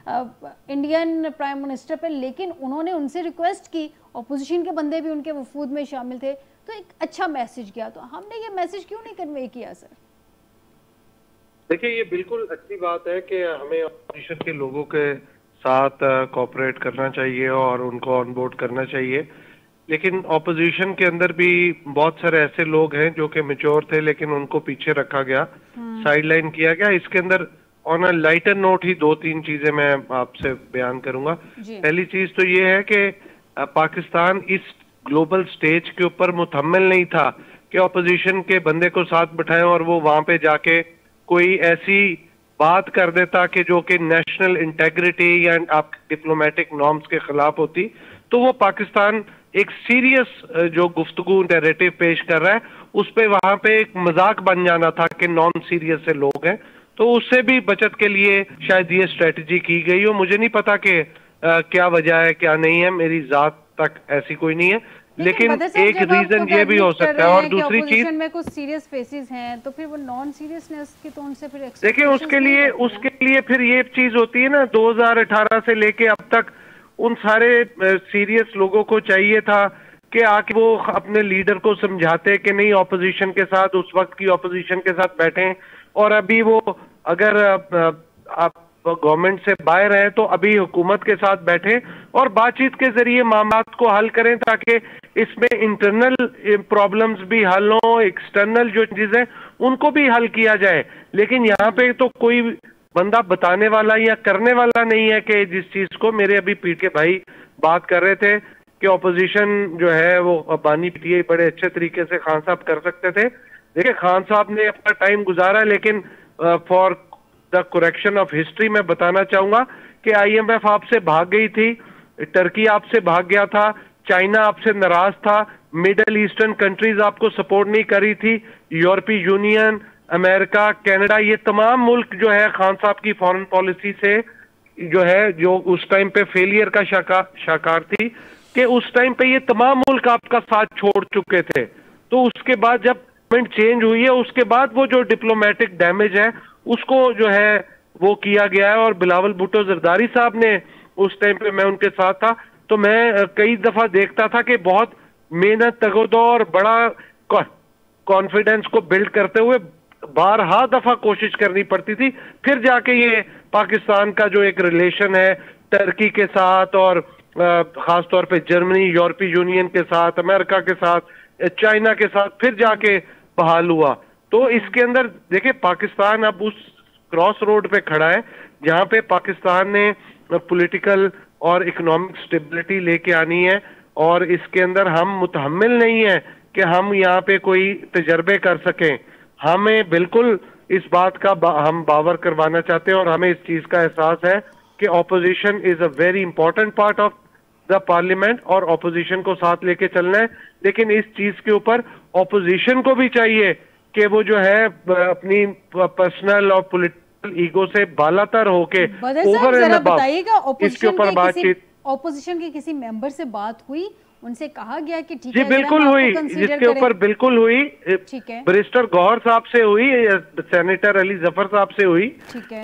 इंडियन प्राइम मिनिस्टर पे, लेकिन उन्होंने उनसे रिक्वेस्ट की, अपोजिशन के बंदे भी उनके वफूद में शामिल थे, तो एक अच्छा मैसेज गया। तो हमने ये मैसेज क्यों नहीं कन्वे किया सर? देखिए, ये बिल्कुल अच्छी बात है कि हमें अपोजिशन के लोगों के साथ कोऑपरेट करना चाहिए और उनको ऑन बोर्ड करना चाहिए, लेकिन ऑपोजिशन के अंदर भी बहुत सारे ऐसे लोग हैं जो कि मैच्योर थे लेकिन उनको पीछे रखा गया, साइडलाइन किया गया। इसके अंदर ऑन अ लाइटर नोट ही 2-3 चीजें मैं आपसे बयान करूंगा। पहली चीज तो ये है कि पाकिस्तान इस ग्लोबल स्टेज के ऊपर मुतहम्मिल नहीं था कि ऑपोजिशन के बंदे को साथ बिठाएं और वो वहां पे जाके कोई ऐसी बात कर देता कि जो कि नेशनल इंटेग्रिटी या आप डिप्लोमेटिक नॉर्म्स के खिलाफ होती। तो वो पाकिस्तान एक सीरियस जो गुफ्तगू नैरेटिव पेश कर रहा है उस पे वहां पे एक मजाक बन जाना था कि नॉन सीरियस से लोग हैं, तो उससे भी बचत के लिए शायद ये स्ट्रेटजी की गई हो। मुझे नहीं पता कि क्या वजह है क्या नहीं है, मेरी जात तक ऐसी कोई नहीं है, लेकिन एक रीजन ये भी हो सकता है। और दूसरी चीज में कुछ सीरियस फेसेस हैं तो फिर वो नॉन सीरियसनेस के टोन से फिर देखिए उसके लिए फिर ये चीज होती है ना, 2018 से लेके अब तक उन सारे सीरियस लोगों को चाहिए था कि आके वो अपने लीडर को समझाते कि नहीं ऑपोजिशन के साथ, उस वक्त की ऑपोजिशन के साथ बैठें, और अभी वो अगर आप गवर्नमेंट से बाहर हैं तो अभी हुकूमत के साथ बैठें और बातचीत के जरिए मामलात को हल करें ताकि इसमें इंटरनल प्रॉब्लम्स भी हल हों, एक्सटर्नल जो चीजें उनको भी हल किया जाए। लेकिन यहाँ पे तो कोई बंदा बताने वाला या करने वाला नहीं है कि जिस चीज को मेरे अभी पीठ के भाई बात कर रहे थे कि ऑपोजिशन जो है वो अबानी पीटीआई बड़े अच्छे तरीके से खान साहब कर सकते थे। देखिए खान साहब ने अपना टाइम गुजारा, लेकिन for the correction of history मैं बताना चाहूंगा कि IMF आपसे भाग गई थी, टर्की आपसे भाग गया था, चाइना आपसे नाराज था, मिडल ईस्टर्न कंट्रीज आपको सपोर्ट नहीं करी थी, यूरोपीय यूनियन, अमेरिका, कनाडा, ये तमाम मुल्क जो है खान साहब की फॉरेन पॉलिसी से जो है, जो उस टाइम पे फेलियर का शाकार थी, कि उस टाइम पे ये तमाम मुल्क आपका साथ छोड़ चुके थे। तो उसके बाद जब गवर्नमेंट चेंज हुई है, उसके बाद वो जो डिप्लोमेटिक डैमेज है उसको जो है वो किया गया है। और बिलावल भुट्टो जरदारी साहब ने उस टाइम पे, मैं उनके साथ था, तो मैं कई दफा देखता था कि बहुत मेहनत, तगोदो और बड़ा कॉन्फिडेंस को बिल्ड करते हुए बारहा दफा कोशिश करनी पड़ती थी, फिर जाके ये पाकिस्तान का जो एक रिलेशन है टर्की के साथ और खास तौर पे जर्मनी, यूरोपीय यूनियन के साथ, अमेरिका के साथ, चाइना के साथ, फिर जाके बहाल हुआ। तो इसके अंदर देखिए, पाकिस्तान अब उस क्रॉस रोड पे खड़ा है जहां पे पाकिस्तान ने पॉलिटिकल और इकोनॉमिक स्टेबिलिटी लेके आनी है, और इसके अंदर हम मुतहम्मिल नहीं है कि हम यहाँ पे कोई तजर्बे कर सकें। हमें बिल्कुल इस बात का हम बावर करवाना चाहते हैं, और हमें इस चीज का एहसास है कि opposition is a very important part of the parliament, और ऑपोजिशन को साथ लेके चलना है। लेकिन इस चीज के ऊपर ऑपोजिशन को भी चाहिए कि वो जो है अपनी पर्सनल और पॉलिटिकल ईगो से बालातर होके ओवर एंड अबव इसके ऊपर बातचीत। ऑपोजिशन के किसी मेंबर से बात हुई, उनसे कहा गया कि ठीक है, जी बिल्कुल हुई, जिसके ऊपर बिल्कुल हुई, बैरिस्टर गौहर साहब से हुई, सेनेटर अली जफर साहब से हुई,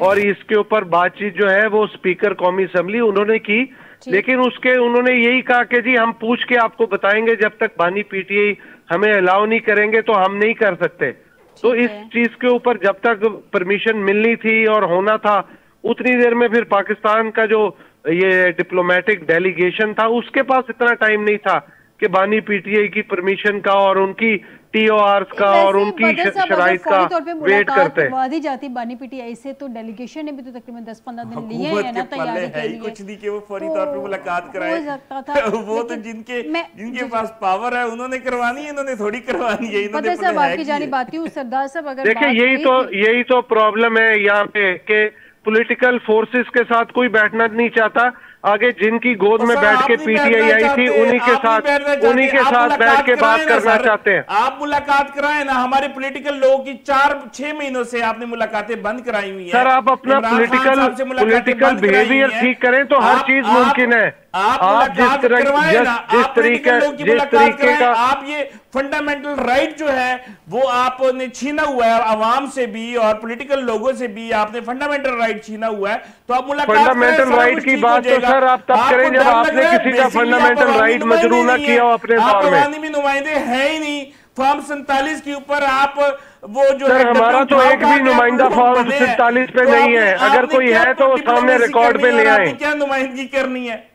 और इसके ऊपर बातचीत जो है वो स्पीकर कौमी असेंबली उन्होंने की। लेकिन उसके उन्होंने यही कहा कि जी हम पूछ के आपको बताएंगे, जब तक बानी पीटीआई हमें अलाउ नहीं करेंगे तो हम नहीं कर सकते। तो इस चीज के ऊपर जब तक परमिशन मिलनी थी और होना था, उतनी देर में फिर पाकिस्तान का जो ये डिप्लोमेटिक डेलीगेशन था उसके पास इतना टाइम नहीं था कि बानी पीटीआई की परमिशन का और उनकी टीओआरस का और उनकी शराइत का वेट करते हैं। जाती बानी पीटीआई से, तो डेलीगेशन ने भी तो तकरीबन 10-15 दिन लिए हैं ना तैयारी के लिए। कुछ नहीं कि वो फौरी तौर पे मुलाकात कराए, वो तो जिनके पास पावर है उन्होंने करवानी है, इन्होंने थोड़ी करवानी है। पता साहब आपकी जानी बात हूँ सरदार साहब, अगर देखिए यही तो प्रॉब्लम है यहाँ पे कि पॉलिटिकल फोर्सेस के साथ कोई बैठना नहीं चाहता। आगे जिनकी गोद में बैठ के पीटीआई आई थी उन्हीं के साथ बैठ के बात करना चाहते हैं। आप मुलाकात कराएं ना, हमारे पॉलिटिकल लोगों की 4-6 महीनों से आपने मुलाकातें बंद कराई हुई हैं। सर आप अपना पॉलिटिकल बिहेवियर ठीक करें तो हर चीज मुमकिन है। आप जिस तरीके का आप ये फंडामेंटल राइट जो है वो आपने छीना हुआ है, आवाम से भी और पॉलिटिकल लोगों से भी आपने फंडामेंटल राइट छीना हुआ है, तो आप मुलाकात फंडामेंटल राइट की बात तो सर आप तब करें जब आपने किसी का फंडामेंटल राइट मंजूर न किया हो अपने दौर में। नुमाइंदे है ही नहीं। फॉर्म 47 के ऊपर आप वो जो सर हमारा तो एक भी नुमाइंदा फॉर्म 47 पे नहीं है, अगर कोई है तो सामने रिकॉर्ड पे ले आए। क्या नुमाइंदगी करनी है?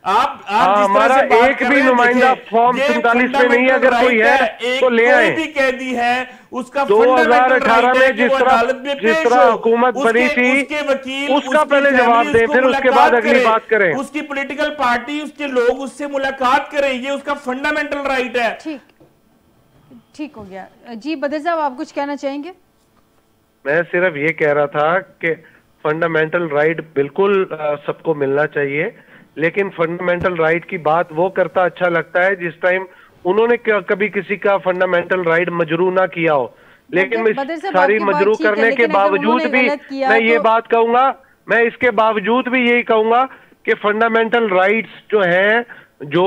आप हमारा एक भी नुमाइंदा फॉर्म 47 पे नहीं है, अगर कोई है तो ले आए। भी कह दी है उसका 2018 में जिस तरह हुकूमत बनी थी उसका पहले जवाब दें, फिर उसके बाद अगली बात करें। उसकी पॉलिटिकल पार्टी, उसके लोग उससे मुलाकात करें, ये उसका फंडामेंटल राइट है। ठीक हो गया जी। बदर साहब आप कुछ कहना चाहेंगे? मैं सिर्फ ये कह रहा था कि फंडामेंटल राइट बिल्कुल सबको मिलना चाहिए, लेकिन फंडामेंटल राइट की बात वो करता अच्छा लगता है जिस टाइम उन्होंने कभी किसी का फंडामेंटल राइट मजरू ना किया हो। लेकिन सारी मजरू करने के बावजूद भी मैं ये बात कहूंगा, मैं इसके बावजूद भी यही कहूंगा कि फंडामेंटल राइट्स जो है, जो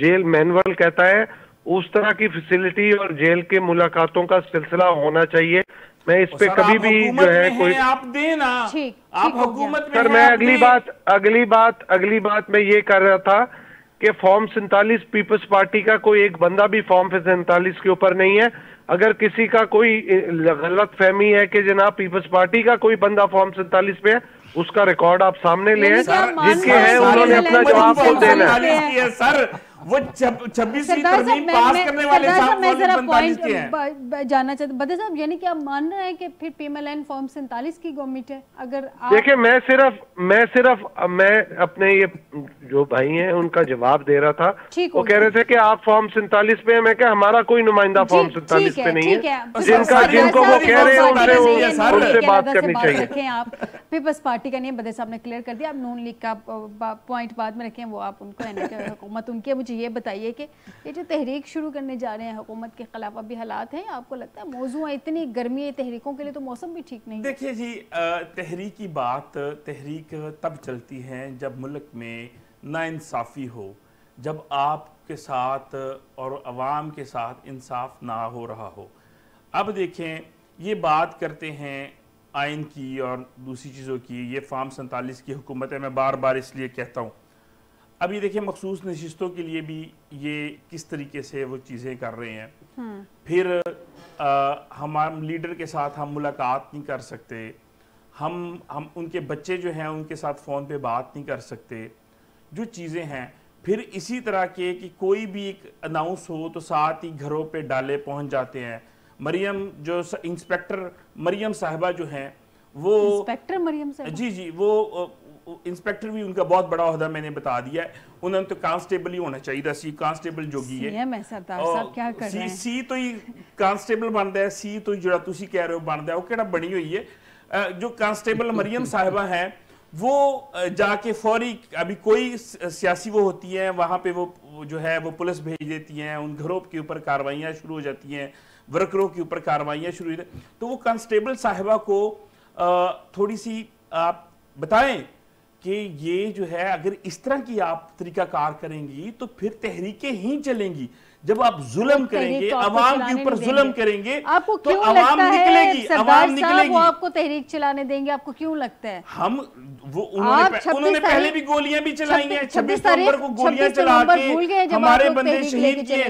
जेल मैनुअल कहता है, उस तरह की फैसिलिटी और जेल के मुलाकातों का सिलसिला होना चाहिए। मैं इस पे कभी भी जो है कोई आप देना, आप हुकूमत में सर मैं अगली बात मैं ये कर रहा था कि फॉर्म 47 पीपल्स पार्टी का कोई एक बंदा भी फॉर्म 47 के ऊपर नहीं है। अगर किसी का कोई गलत फहमी है कि जनाब पीपल्स पार्टी का कोई बंदा फॉर्म 47 पे है, उसका रिकॉर्ड आप सामने ले आए, जिसके हैं उन्होंने अपना जवाब को देना है। सर वो 26वीं तरमीम पास करने वाले साहब मैं जरा पॉइंट जानना चाहता हूं बदर साहब, यानी कि आप मान रहे हैं कि फिर पीएमएलएन फॉर्म 47 की गवर्नमेंट है? अगर देखिए मैं अपने ये जो भाई हैं उनका जवाब दे रहा था, वो कह रहे थे कि आप फॉर्म 47 पे है। मैं क्या हमारा कोई नुमाइंदा फॉर्म 47 पे नहीं है, जिनको वो कह रहे हैं उनसे बात करनी चाहिए। पीपल्स पार्टी का नहीं, बदर साहब ने क्लियर कर दिया। आप नून लीग का पॉइंट बाद में रखें, वो आप उनको है ना हुकूमत उनकी। मुझे ये बताइए कि ये जो तहरीक शुरू करने जा रहे हैं हुकूमत के खिलाफ, अभी हालात हैं आपको लगता है मौजू है, इतनी गर्मी है तहरीकों के लिए तो मौसम भी ठीक नहीं? देखिए जी, तहरीक की बात, तहरीक तब चलती है जब मुल्क में नाइंसाफ़ी हो, जब आपके साथ और अवाम के साथ इंसाफ ना हो रहा हो। अब देखें, ये बात करते हैं आइन की और दूसरी चीज़ों की, ये फार्म 47 की हुकूमत है, मैं बार बार इसलिए कहता हूँ। अब ये देखिए, मखसूस नशिस्तों के लिए भी ये किस तरीके से वो चीज़ें कर रहे हैं। फिर हमारे लीडर के साथ हम मुलाकात नहीं कर सकते, हम उनके बच्चे जो हैं उनके साथ फ़ोन पे बात नहीं कर सकते, जो चीज़ें हैं। फिर इसी तरह के कि कोई भी एक अनाउंस हो तो साथ ही घरों पे डाले पहुंच जाते हैं। मरियम जो इंस्पेक्टर मरियम साहिबा जो हैं वो इंस्पेक्टर मरियम साहिबा, जी वो इंस्पेक्टर भी उनका बहुत बड़ा ओहदा मैंने बता दिया है। उन्होंने तो कांस्टेबल ही होना चाहिए था, सी कांस्टेबल जोगी है। सरदार साहब क्या कर रहे हैं? सी तो ही कांस्टेबल बनता है, सी तो जो तुसी कह रहे हो बनता है, वो केड़ा बनी हुई है। जो कांस्टेबल मरियम साहिबा है वो जाके फौरी, अभी कोई सियासी वो होती है वहां पे वो जो है वो पुलिस भेज देती हैं, उन घरों के ऊपर कार्रवाइयां शुरू हो जाती हैं, वर्करों के ऊपर कार्रवाइयां शुरू हुई। तो वो कांस्टेबल साहिबा को थोड़ी सी आप बताएं कि ये जो है अगर इस तरह की आप तरीकाकार करेंगी तो फिर तहरीकें ही चलेंगी। जब आप जुल्म करेंगे, अवाम के ऊपर जुल्म करेंगे, आपको तो क्यों अवाम लगता निकलेगी, है अवाम निकलेगी। वो आपको तहरीक चलाने देंगे? आपको क्यों लगता है? उन्होंने पहले भी गोलियां भी चलाई हैं। 26 नवंबर को गोलियां चला के हमारे बंदे शहीद किए।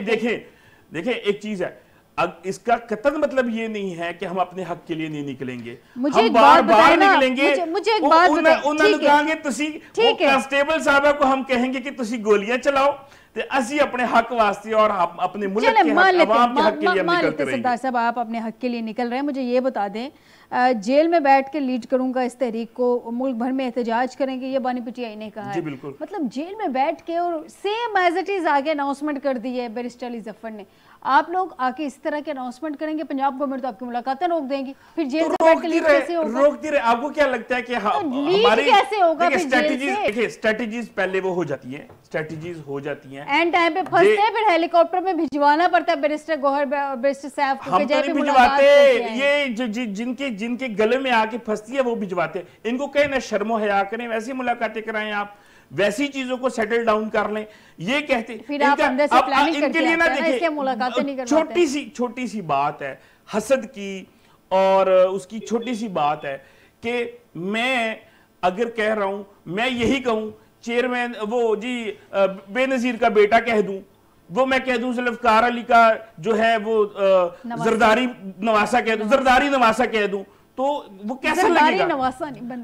देखें एक चीज है, अब इसका कतई मतलब ये नहीं है कि हम अपने हक के लिए नहीं निकलेंगे, हम बार बार निकलेंगे। मुझे एक बात उन्होंने कहेंगे कांस्टेबल साहब को हम कहेंगे कि तुसी गोलियां चलाओ, तो असी अपने हक वास्ते और अपने मुल्क के हक, अवाम के हक के लिए निकलते रहेंगे। सरदार साहब आप अपने हक के लिए निकल रहे हैं, मुझे ये बता दें, जेल में बैठ के लीड करूंगा इस तहरीक को, मुल्क भर में एहतजाज करेंगे, ये बानी पीटीआई ने कहा है। बिल्कुल। मतलब जेल में बैठ के और सेम एज इट इज आगे अनाउंसमेंट कर दी है बैरिस्टर अली जफर ने। आप लोग आके इस तरह के अनाउंसमेंट करेंगे, पंजाब गवर्नमेंट तो आपकी मुलाकातें रोक देंगी, फिर जेल से बैठ के लीड कैसे होगा? रोकती रहे। आपको क्या लगता है कि हमारी कैसे होगा? देखिए स्ट्रेटजीज पहले वो हो जाती है, स्ट्रेटजीज हो जाती हैं, एंड टाइम पे फंसते हैं, फिर हेलीकॉप्टर में भिजवाना पड़ता है बैरिस्टर गौहर, बैरिस्टर सैफ को, हम तो नहीं भिजवाते। ये जिनके गले में आके फंसती है वो भिजवाते। इनको कहें ना शर्मो हया करें, वैसी मुलाकातें कराएं, आप वैसी चीजों को सेटल डाउन कर लें, ये कहते। फिर आप अंदर से प्लानिंग करके लिए ना देखिए मुलाकातें नहीं करवाते। छोटी सी बात है हसद की, और उसकी छोटी सी बात है कि मैं अगर कह रहा हूं, मैं यही कहूं चेयरमैन वो जी बेनजीर का बेटा कह दूं, वो मैं कह दूं जुल्फकार अली का जो है वो जरदारी नवासा कह दूं, जरदारी नवासा कह दूं, तो वो कैसा लगेगा?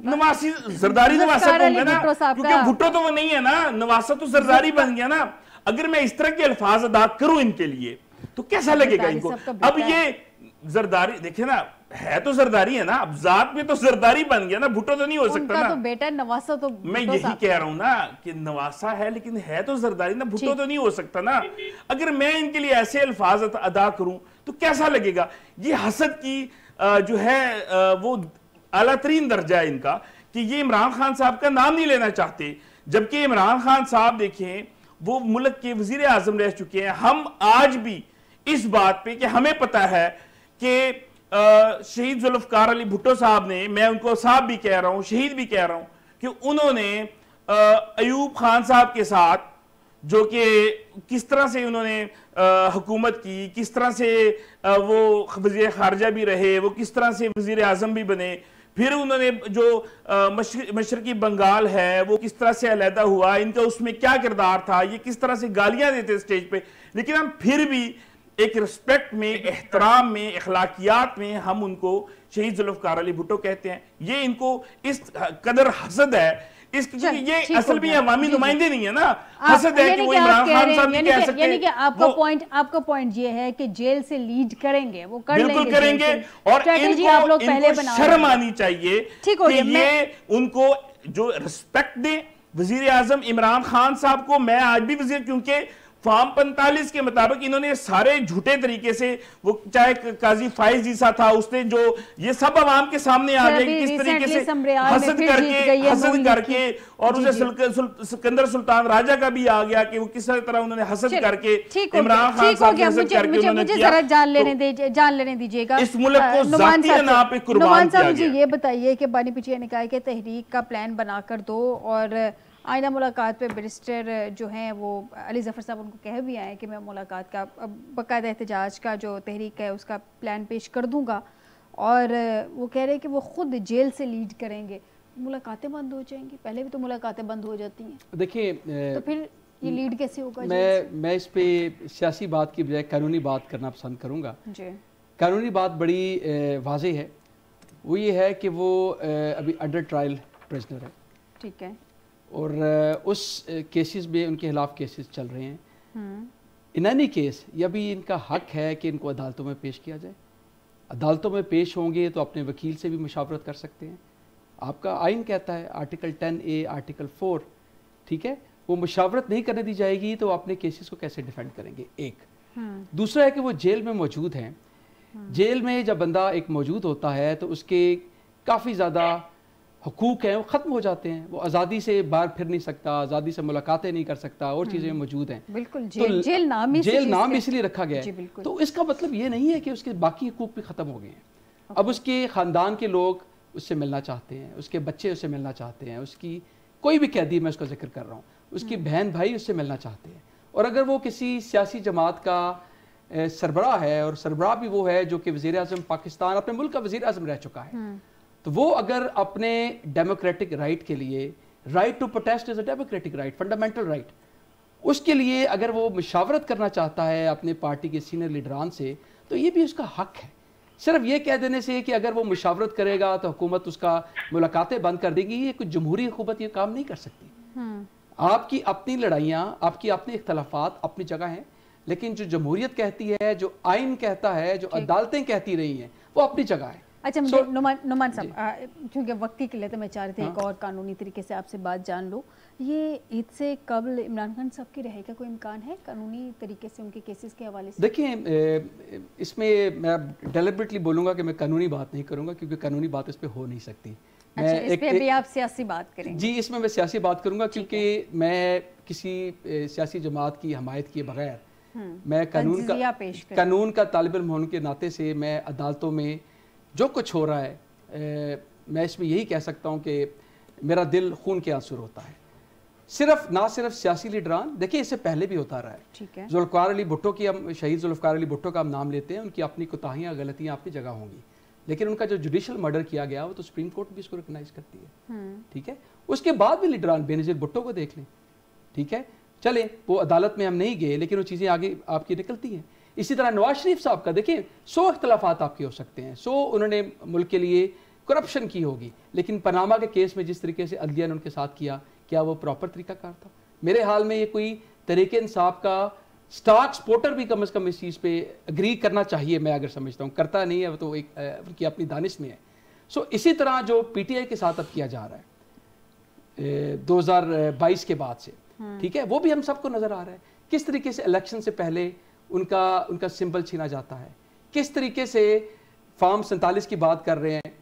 नवासी जरदारी नवासा कहूंगा ना, क्योंकि भुट्टो तो वो नहीं है ना, नवासा तो जरदारी बन गया ना। अगर मैं इस तरह के अल्फाज अदा करूं इनके लिए तो कैसा लगेगा इनको? अब ये जरदारी देखे ना, है तो जरदारी है ना, अब जात में तो जरदारी बन गया ना, भुट्टो तो नहीं हो सकता ना। तो बेटा नवासा तो मैं यही कह रहा हूं ना कि नवासा है लेकिन है तो जरदारी ना, भुट्टो तो नहीं हो सकता ना। अगर मैं इनके लिए ऐसे अल्फाज अदा करूं तो कैसा लगेगा? ये हसद की जो है वो आला तरीन दर्जा है इनका कि ये इमरान खान साहब का नाम नहीं लेना चाहते, जबकि इमरान खान साहब देखें वो मुल्क के वजीर आजम रह चुके हैं। हम आज भी इस बात पे कि हमें पता है कि शहीद जुल्फकार अली भुट्टो साहब ने, मैं उनको साहब भी कह रहा हूं, शहीद भी कह रहा हूं, कि उन्होंने अयूब खान साहब के साथ जो कि किस तरह से उन्होंने हुकूमत की, किस तरह से वो वज़ीर ख़ारिजा भी रहे, वो किस तरह से वज़ीर आज़म भी बने, फिर उन्होंने जो मशरकी बंगाल है वो किस तरह से अलहदा हुआ, इनका उसमें क्या किरदार था, ये किस तरह से गालियां देते स्टेज पे, लेकिन हम फिर भी एक रिस्पेक्ट में, एहतराम में, अखलाकियात में हम उनको शहीद जुल्फकार अली भुट्टो कहते हैं। ये इनको इस कदर हसद है, ये असल में अवामी नुमाइंदे नहीं है ना, हसद है कि वो इमरान खान साहब नहीं कह सकते। यानी कि आपका पॉइंट ये है कि जेल से लीड करेंगे, वो बिल्कुल करेंगे, और इनको शर्म आनी चाहिए कि ये उनको जो रिस्पेक्ट दें। वजीर आजम इमरान खान साहब को मैं आज भी वजीर, क्योंकि फॉर्म 45 के मुताबिक इन्होंने सारे झूठे तरीके से, वो चाहे काजी फाइज जीसा था, उसने जो ये सब आवाम के सामने आ गए किस तरीके से हसद करके और उसे सिकंदर सुल्तान राजा का भी आ गया कि वो किस तरह उन्होंने हसद करके इमरान खान साहब की हसद करके उन्होंने किया। जान लेने दीजिएगा इस मुल्क को ज़ाती अना पे कुर्बान किया गया। मुझे ये बताइए कि बानी पीछे ने कहा है कि तहरीक का प्लान बनाकर दो और आइना मुलाकात पे बैरिस्टर जो हैं वो अली ज़फ़र साहब उनको कह भी आए कि मैं मुलाकात का बाकायदा एहतजाज का जो तहरीक है उसका प्लान पेश कर दूंगा, और वो कह रहे हैं कि वो खुद जेल से लीड करेंगे। मुलाकातें बंद हो जाएंगी, पहले भी तो मुलाकातें बंद हो जाती हैं। देखिए तो फिर ये लीड कैसे होगा? मैं इस पे सियासी बात की बजाय कानूनी बात करना पसंद करूँगा। जी, कानूनी बात बड़ी वाज़ेह है, वो ये है कि वो अभी अंडर ट्रायल प्रिजनर है, ठीक है, और उस केसेस में उनके खिलाफ केसेस चल रहे हैं। इन एनी केस ये भी इनका हक है कि इनको अदालतों में पेश किया जाए। अदालतों में पेश होंगे तो अपने वकील से भी मुशावरत कर सकते हैं। आपका आइन कहता है आर्टिकल 10A आर्टिकल 4, ठीक है, वो मुशावरत नहीं करने दी जाएगी तो अपने केसेस को कैसे डिफेंड करेंगे? एक दूसरा है कि वो जेल में मौजूद हैं। जेल में जब बंदा एक मौजूद होता है तो उसके काफ़ी ज़्यादा हुकूक हैं वो ख़त्म हो जाते हैं। वो आज़ादी से बाहर फिर नहीं सकता, आज़ादी से मुलाकातें नहीं कर सकता, और चीज़ें मौजूद हैं। बिल्कुल, तो जेल नाम इसलिए रखा गया है। तो इसका मतलब ये नहीं है कि उसके बाकी हुकूक भी ख़त्म हो गए हैं। अब उसके ख़ानदान के लोग उससे मिलना चाहते हैं, उसके बच्चे उससे मिलना चाहते हैं, उसकी कोई भी कैदी, मैं उसका जिक्र कर रहा हूँ, उसकी बहन भाई उससे मिलना चाहते हैं। और अगर वो किसी सियासी जमात का सरबराह है, और सरबराह भी वो है जो कि वज़ीर आज़म पाकिस्तान, अपने मुल्क का वज़ीर आज़म रह चुका है, तो वो अगर अपने डेमोक्रेटिक राइट के लिए, right to protest is a democratic right, fundamental right, उसके लिए अगर वो मुशावरत करना चाहता है अपने पार्टी के सीनियर लीडरान से, तो ये भी उसका हक है। सिर्फ ये कह देने से कि अगर वो मुशावरत करेगा तो हुकूमत उसका मुलाकातें बंद कर देगी, ये कुछ जमहूरी हुकूमत ये काम नहीं कर सकती। आपकी अपनी लड़ाइयाँ, आपकी अपने इख्तलाफात अपनी जगह हैं, लेकिन जो जमहूरियत कहती है, जो आइन कहता है, जो अदालतें कहती रही हैं, वो अपनी जगह है। अच्छा, मुझे नुमान साहब, क्योंकि वक्ती के लिए तो मैं चाह रही थी एक और कानूनी तरीके से आपसे बात जान लो। ये ईद से कबल इमरान खान साहब की रिहाई का कोई इम्कान है कानूनी तरीके से, उनके केसेस के हवाले से? देखिए, इसमें मैं डेलिबरेटली बोलूँगा कि मैं कानूनी बात नहीं करूँगा, क्योंकि कानूनी बात इस पर हो नहीं सकती। अच्छा, इस पे अभी आप सियासी बात करेंगे? जी, इसमें मैं सियासी बात करूँगा, क्योंकि मैं किसी सियासी जमात की हमायत किए बगैर, मैं कानून का तालिब इल्म होने के नाते से मैं अदालतों में जो कुछ हो रहा है, मैं इसमें यही कह सकता हूँ कि मेरा दिल खून के आंसू होता है। ना सिर्फ सियासी लीडरान, देखिए इससे पहले भी होता रहा है, ठीक है। जुल्फ़िकार अली भुट्टो की, हम शहीद जुल्फ़िकार अली भुट्टो का हम नाम लेते हैं, उनकी अपनी कोताहियाँ गलतियाँ अपनी जगह होंगी, लेकिन उनका जो जुडिशल मर्डर किया गया वो तो सुप्रीम कोर्ट भी इसको रिकॉग्नाइज करती है, ठीक है। उसके बाद भी लीडरान, बेनज़ीर भुट्टो को देख लें, ठीक है, चले वो अदालत में हम नहीं गए, लेकिन वो चीज़ें आगे आपकी निकलती हैं। इसी तरह नवाज शरीफ साहब का देखिए, 100 इख्तलाफात आपके हो सकते हैं, 100 उन्होंने मुल्क के लिए करप्शन की होगी, लेकिन पनामा के केस में जिस तरीके से अदलिया ने उनके साथ किया, क्या वो प्रॉपर तरीकाकार था? मेरे हाल में ये कोई तरीके इंसाफ का स्टॉक सपोर्टर भी कम से कम इस चीज़ पे अग्री करना चाहिए, मैं अगर समझता हूँ, करता नहीं है वो तो एक उनकी अपनी दानिश में है। सो इसी तरह जो PTI के साथ अब किया जा रहा है 2022 के बाद से, ठीक है, वो भी हम सबको नज़र आ रहा है किस तरीके से इलेक्शन से पहले उनका सिंबल छीना जाता है, किस तरीके से फॉर्म 47 की बात कर रहे हैं।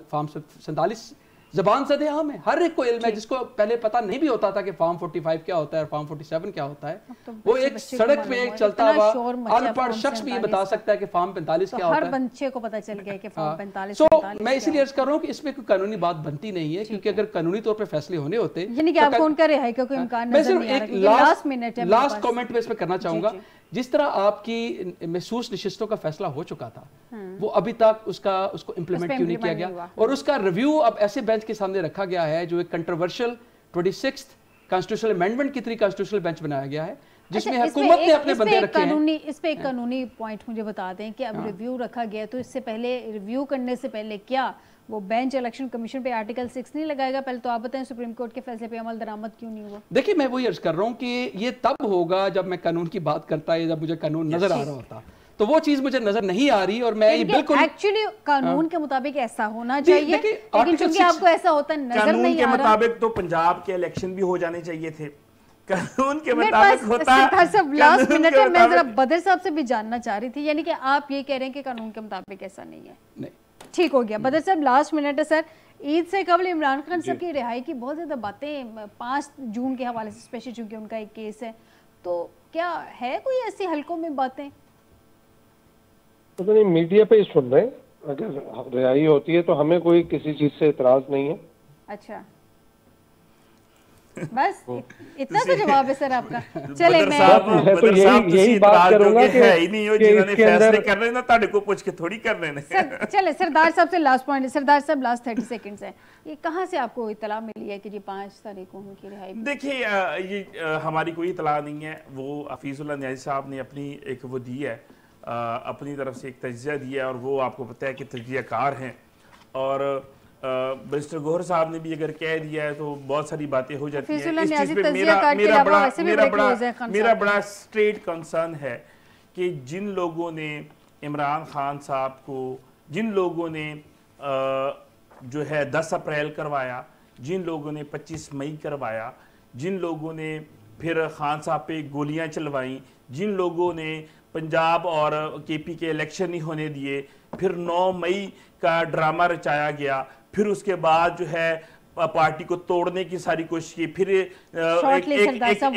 फॉर्म 47 ज़बान ज़दे आम है, हर एक को इल्म है, जिसको पहले पता नहीं भी होता था कि फॉर्म 45 क्या होता है और फॉर्म 47 क्या होता है। वो एक सड़क पे एक चलता हुआ अनपढ़ शख्स भी ये बता सकता है कि फॉर्म 45 क्या होता है। हर बच्चे को पता चल गया कि फॉर्म 45। तो मैं इसीलिए अर्ज कर रहा हूँ कि इसमें कोई कानूनी बात बनती नहीं है, क्योंकि अगर कानूनी तौर पर फैसले होने होते, यानी कि आपको उनका रिहाई का कोई इम्कान नजर नहीं आ रहा। लास्ट कमेंट में इस पर करना चाहूंगा, जिस तरह आपकी महसूस नशिस्तों का फैसला हो चुका था, वो अभी तक उसको इम्प्लीमेंट क्यों नहीं किया गया, और उसका रिव्यू अब ऐसे बेंच के सामने रखा गया है जो एक कंट्रोवर्शियल 26th कॉन्स्टिट्यूशनल अमेंडमेंट की तरह कॉन्स्टिट्यूशनल बेंच बनाया गया है, जिसमें हुकूमत ने अपने बंदे रखे हैं। इस पे एक कानूनी पॉइंट मुझे बता दें कि अब रिव्यू रखा गया, तो इससे पहले रिव्यू करने से पहले क्या वो बेंच इलेक्शन कमीशन पे आर्टिकल 6 नहीं लगाएगा? पहले तो आप बताएं सुप्रीम कोर्ट के फैसले पे अमल दरामद क्यों नहीं हुआ? देखिए, मैं वही अर्ज कर रहा हूँ कि ये तब होगा जब मैं कानून की बात करता है, जब मुझे कानून नजर आ रहा होता, तो वो चीज मुझे नजर नहीं आ रही, और मैं ये बिल्कुल एक्चुअली कानून के मुताबिक ऐसा होना चाहिए, लेकिन क्योंकि आपको ऐसा होता नजर नहीं आ रहा। कानून के मुताबिक तो पंजाब के इलेक्शन भी हो जाने चाहिए थे, कानून के मुताबिक होता है। लास्ट मिनट में मैं जरा बदर साहब से भी जानना चाह रही थी, यानी कि आप ये कह रहे हैं कि कानून के मुताबिक ऐसा नहीं है? नहीं, ठीक हो गया। बदर साहब लास्ट मिनट है सर, ईद से कबल इमरान खान साहब की रिहाई की बहुत ज़्यादा बातें 5 जून के हवाले से, स्पेशली चूंकि उनका एक केस है, तो क्या है कोई ऐसी हल्कों में बातें? तो नहीं, मीडिया पे ही सुन रहे हैं, अगर रिहाई होती है तो हमें कोई किसी चीज से इतराज नहीं है। अच्छा, बस इतना तो जवाब है सर आपका। चले मैं तो यही बात करूंगा कि है ही नहीं हो जिन्होंने फैसले कर रहे ना, ताड़े को पूछ के थोड़ी कर रहे हैं। चले सरदार साहब से लास्ट पॉइंट, सरदार साहब लास्ट 30 सेकंड्स है, ये कहाँ से आपको इतला मिली है कि जी 5 तारीख को उनकी रिहाई? देखिए ये हमारी कोई इतला नहीं है, वो हफीजुल्लाह न्याजी साहब ने अपनी एक वो दी है, अपनी तरफ से एक तज्जिया दिया है, और वो आपको पता है कि तज्जियाकार हैं, और बैरिस्टर गौहर साहब ने भी अगर कह दिया है तो बहुत सारी बातें हो जाती हैं। इस चीज पे मेरा बड़ा स्ट्रेट कंसर्न है कि जिन लोगों ने इमरान खान साहब को, जिन लोगों ने जो है 10 अप्रैल करवाया, जिन लोगों ने 25 मई करवाया, जिन लोगों ने फिर खान साहब पे गोलियां चलवाई, जिन लोगों ने पंजाब और केपी के इलेक्शन नहीं होने दिए, फिर 9 मई का ड्रामा रचाया गया, फिर उसके बाद जो है पार्टी को तोड़ने की सारी कोशिश की, फिर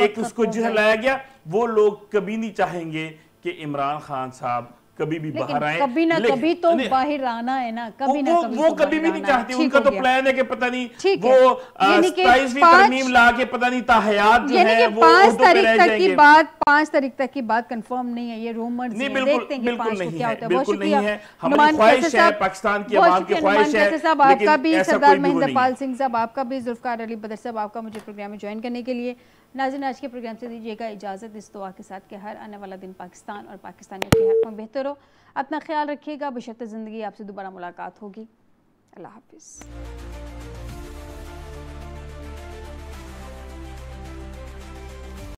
एक उसको जलाया गया, वो लोग कभी नहीं चाहेंगे कि इमरान खान साहब कभी भी बाहर आए। कभी ना कभी तो बाहर आना है ना, कभी ना कभी वो कभी भी नहीं चाहती। उनका तो प्लान है कि पता नहीं वो 27वीं तरमीम ला के पता नहीं ताहयात जो है वो 5 तारीख तक की बात, 5 तारीख तक की बात कंफर्म नहीं है, ये रूमर्स हैं, देखते हैं कि 5 को क्या होता है। बहुत शुक्रिया, हमारी ख्वाहिश है, पाकिस्तान की आवाम की ख्वाहिश है, साहब आपका भी, सरदार महेंद्र पाल सिंह साहब आपका भी, जुल्फकार अली बदर साहब आपका मुझे प्रोग्राम में ज्वाइन करने के लिए। नाज़रीन, आज के प्रोग्राम से दीजिएगा इजाज़त, इस दुआ के साथ कि हर आने वाला दिन पाकिस्तान और पाकिस्तानियों के हक़ में बेहतर हो। अपना ख्याल रखिएगा, बशर्ते ज़िंदगी आपसे दोबारा मुलाकात होगी। अल्लाह हाफ़िज़।